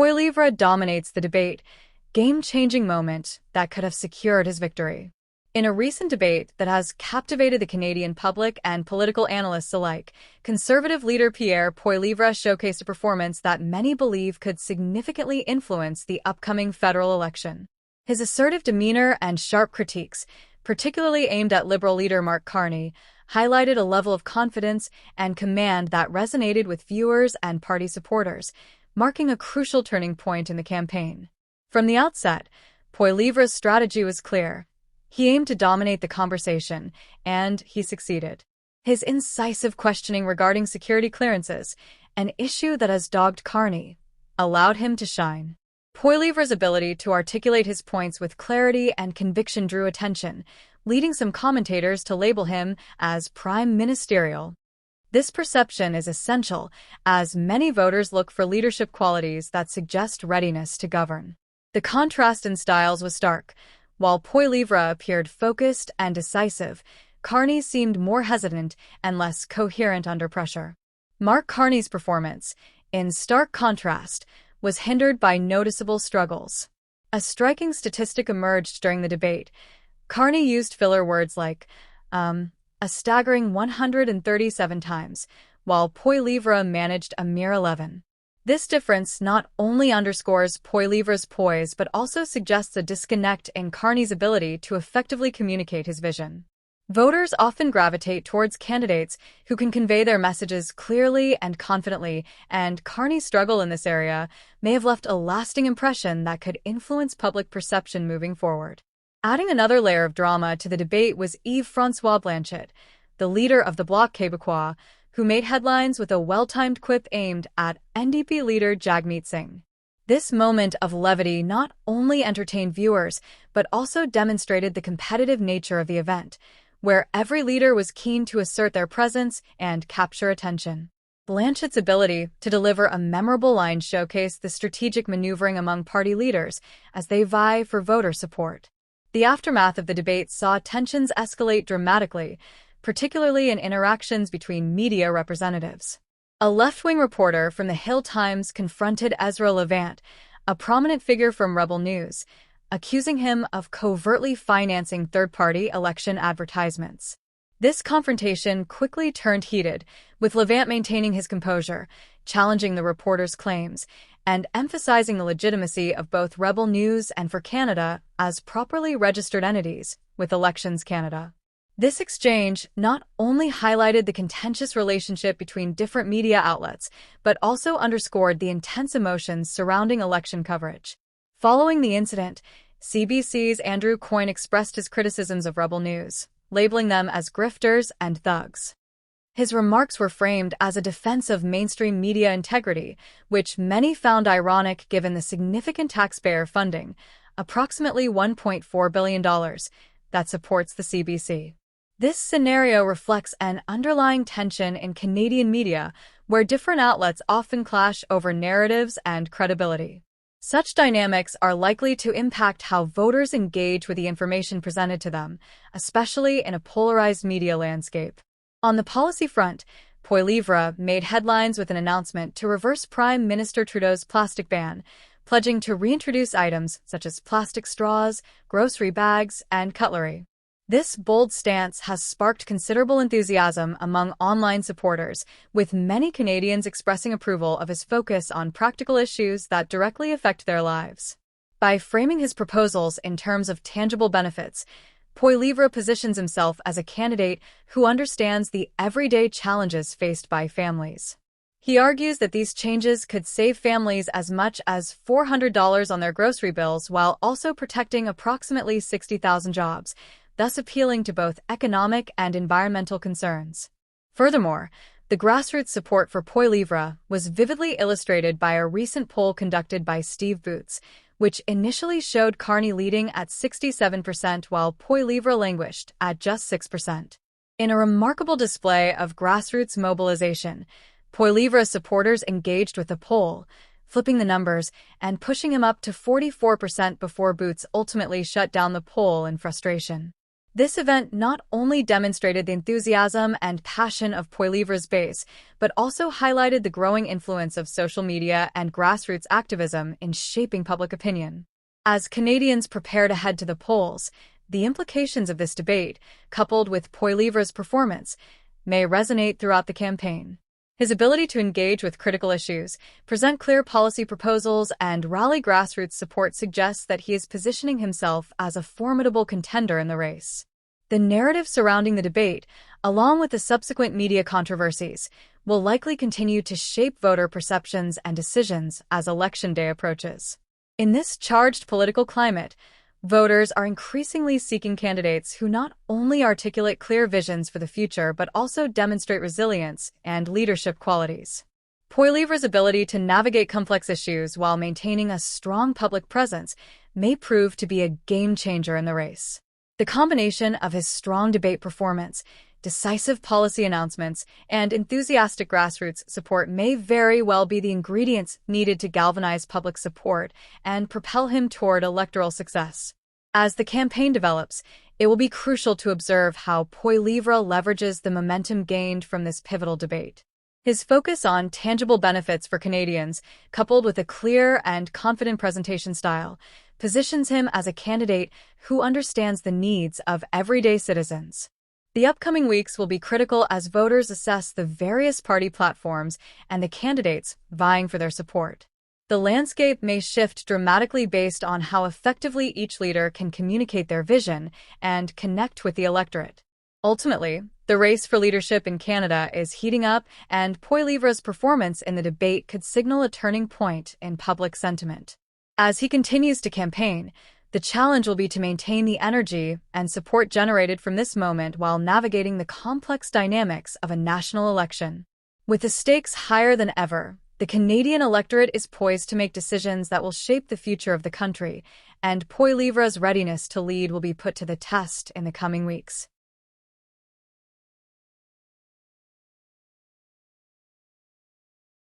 Poilievre dominates the debate, game-changing moment that could have secured his victory. In a recent debate that has captivated the Canadian public and political analysts alike, Conservative leader Pierre Poilievre showcased a performance that many believe could significantly influence the upcoming federal election. His assertive demeanor and sharp critiques, particularly aimed at Liberal leader Mark Carney, highlighted a level of confidence and command that resonated with viewers and party supporters, marking a crucial turning point in the campaign. From the outset, Poilievre's strategy was clear. He aimed to dominate the conversation, and he succeeded. His incisive questioning regarding security clearances, an issue that has dogged Carney, allowed him to shine. Poilievre's ability to articulate his points with clarity and conviction drew attention, leading some commentators to label him as prime ministerial. This perception is essential, as many voters look for leadership qualities that suggest readiness to govern. The contrast in styles was stark. While Poilievre appeared focused and decisive, Carney seemed more hesitant and less coherent under pressure. Mark Carney's performance, in stark contrast, was hindered by noticeable struggles. A striking statistic emerged during the debate. Carney used filler words like, a staggering 137 times, while Poilievre managed a mere 11. This difference not only underscores Poilievre's poise but also suggests a disconnect in Carney's ability to effectively communicate his vision. Voters often gravitate towards candidates who can convey their messages clearly and confidently, and Carney's struggle in this area may have left a lasting impression that could influence public perception moving forward. Adding another layer of drama to the debate was Yves-François Blanchet, the leader of the Bloc Québécois, who made headlines with a well-timed quip aimed at NDP leader Jagmeet Singh. This moment of levity not only entertained viewers, but also demonstrated the competitive nature of the event, where every leader was keen to assert their presence and capture attention. Blanchet's ability to deliver a memorable line showcased the strategic maneuvering among party leaders as they vie for voter support. The aftermath of the debate saw tensions escalate dramatically, particularly in interactions between media representatives. A left-wing reporter from the Hill Times confronted Ezra Levant, a prominent figure from Rebel News, accusing him of covertly financing third-party election advertisements. This confrontation quickly turned heated, with Levant maintaining his composure, challenging the reporter's claims, and emphasizing the legitimacy of both Rebel News and For Canada as properly registered entities with Elections Canada. This exchange not only highlighted the contentious relationship between different media outlets, but also underscored the intense emotions surrounding election coverage. Following the incident, CBC's Andrew Coyne expressed his criticisms of Rebel News, labeling them as grifters and thugs. His remarks were framed as a defense of mainstream media integrity, which many found ironic given the significant taxpayer funding, approximately $1.4 billion, that supports the CBC. This scenario reflects an underlying tension in Canadian media, where different outlets often clash over narratives and credibility. Such dynamics are likely to impact how voters engage with the information presented to them, especially in a polarized media landscape. On the policy front, Poilievre made headlines with an announcement to reverse Prime Minister Trudeau's plastic ban, pledging to reintroduce items such as plastic straws, grocery bags, and cutlery. This bold stance has sparked considerable enthusiasm among online supporters, with many Canadians expressing approval of his focus on practical issues that directly affect their lives. By framing his proposals in terms of tangible benefits, Poilievre positions himself as a candidate who understands the everyday challenges faced by families. He argues that these changes could save families as much as $400 on their grocery bills while also protecting approximately 60,000 jobs, thus appealing to both economic and environmental concerns. Furthermore, the grassroots support for Poilievre was vividly illustrated by a recent poll conducted by Steve Boots, which initially showed Carney leading at 67% while Poilievre languished at just 6%. In a remarkable display of grassroots mobilization, Poilievre's supporters engaged with the poll, flipping the numbers and pushing him up to 44% before Boots ultimately shut down the poll in frustration. This event not only demonstrated the enthusiasm and passion of Poilievre's base, but also highlighted the growing influence of social media and grassroots activism in shaping public opinion. As Canadians prepare to head to the polls, the implications of this debate, coupled with Poilievre's performance, may resonate throughout the campaign. His ability to engage with critical issues, present clear policy proposals, and rally grassroots support suggests that he is positioning himself as a formidable contender in the race. The narrative surrounding the debate, along with the subsequent media controversies, will likely continue to shape voter perceptions and decisions as Election Day approaches. In this charged political climate, voters are increasingly seeking candidates who not only articulate clear visions for the future but also demonstrate resilience and leadership qualities. Poilievre's ability to navigate complex issues while maintaining a strong public presence may prove to be a game-changer in the race. The combination of his strong debate performance, decisive policy announcements, and enthusiastic grassroots support may very well be the ingredients needed to galvanize public support and propel him toward electoral success. As the campaign develops, it will be crucial to observe how Poilievre leverages the momentum gained from this pivotal debate. His focus on tangible benefits for Canadians, coupled with a clear and confident presentation style, positions him as a candidate who understands the needs of everyday citizens. The upcoming weeks will be critical as voters assess the various party platforms and the candidates vying for their support. The landscape may shift dramatically based on how effectively each leader can communicate their vision and connect with the electorate. Ultimately, the race for leadership in Canada is heating up, and Poilievre's performance in the debate could signal a turning point in public sentiment. As he continues to campaign, the challenge will be to maintain the energy and support generated from this moment while navigating the complex dynamics of a national election. With the stakes higher than ever, the Canadian electorate is poised to make decisions that will shape the future of the country, and Poilievre's readiness to lead will be put to the test in the coming weeks.